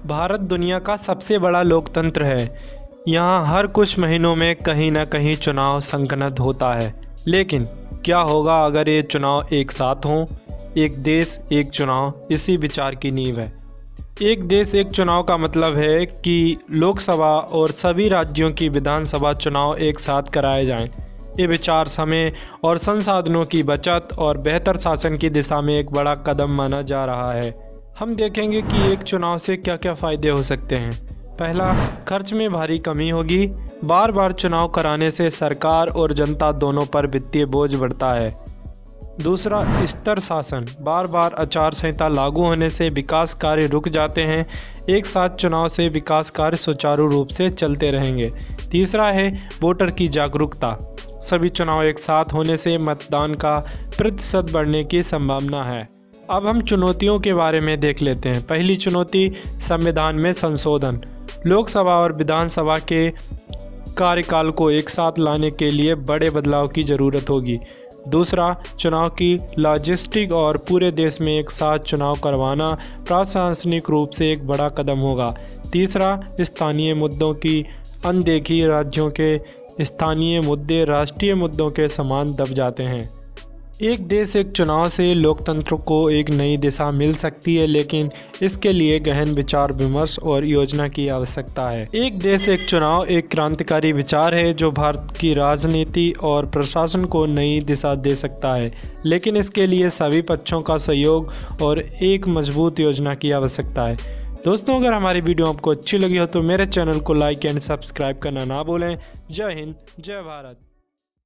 भारत दुनिया का सबसे बड़ा लोकतंत्र है। यहाँ हर कुछ महीनों में कहीं ना कहीं चुनाव संपन्न होता है। लेकिन क्या होगा अगर ये चुनाव एक साथ हों? एक देश एक चुनाव इसी विचार की नींव है। एक देश एक चुनाव का मतलब है कि लोकसभा और सभी राज्यों की विधानसभा चुनाव एक साथ कराए जाएं। ये विचार समय और संसाधनों की बचत और बेहतर शासन की दिशा में एक बड़ा कदम माना जा रहा है। हम देखेंगे कि एक चुनाव से क्या क्या फ़ायदे हो सकते हैं। पहला, खर्च में भारी कमी होगी। बार बार चुनाव कराने से सरकार और जनता दोनों पर वित्तीय बोझ बढ़ता है। दूसरा, स्तर शासन। बार बार आचार संहिता लागू होने से विकास कार्य रुक जाते हैं। एक साथ चुनाव से विकास कार्य सुचारू रूप से चलते रहेंगे। तीसरा है वोटर की जागरूकता। सभी चुनाव एक साथ होने से मतदान का प्रतिशत बढ़ने की संभावना है। अब हम चुनौतियों के बारे में देख लेते हैं। पहली चुनौती, संविधान में संशोधन। लोकसभा और विधानसभा के कार्यकाल को एक साथ लाने के लिए बड़े बदलाव की ज़रूरत होगी। दूसरा, चुनाव की लॉजिस्टिक और पूरे देश में एक साथ चुनाव करवाना प्रशासनिक रूप से एक बड़ा कदम होगा। तीसरा, स्थानीय मुद्दों की अनदेखी। राज्यों के स्थानीय मुद्दे राष्ट्रीय मुद्दों के समान दब जाते हैं। एक देश एक चुनाव से लोकतंत्र को एक नई दिशा मिल सकती है, लेकिन इसके लिए गहन विचार विमर्श और योजना की आवश्यकता है। एक देश एक चुनाव एक क्रांतिकारी विचार है जो भारत की राजनीति और प्रशासन को नई दिशा दे सकता है, लेकिन इसके लिए सभी पक्षों का सहयोग और एक मजबूत योजना की आवश्यकता है। दोस्तों, अगर हमारी वीडियो आपको अच्छी लगी हो तो मेरे चैनल को लाइक एंड सब्सक्राइब करना ना भूलें। जय हिंद, जय भारत।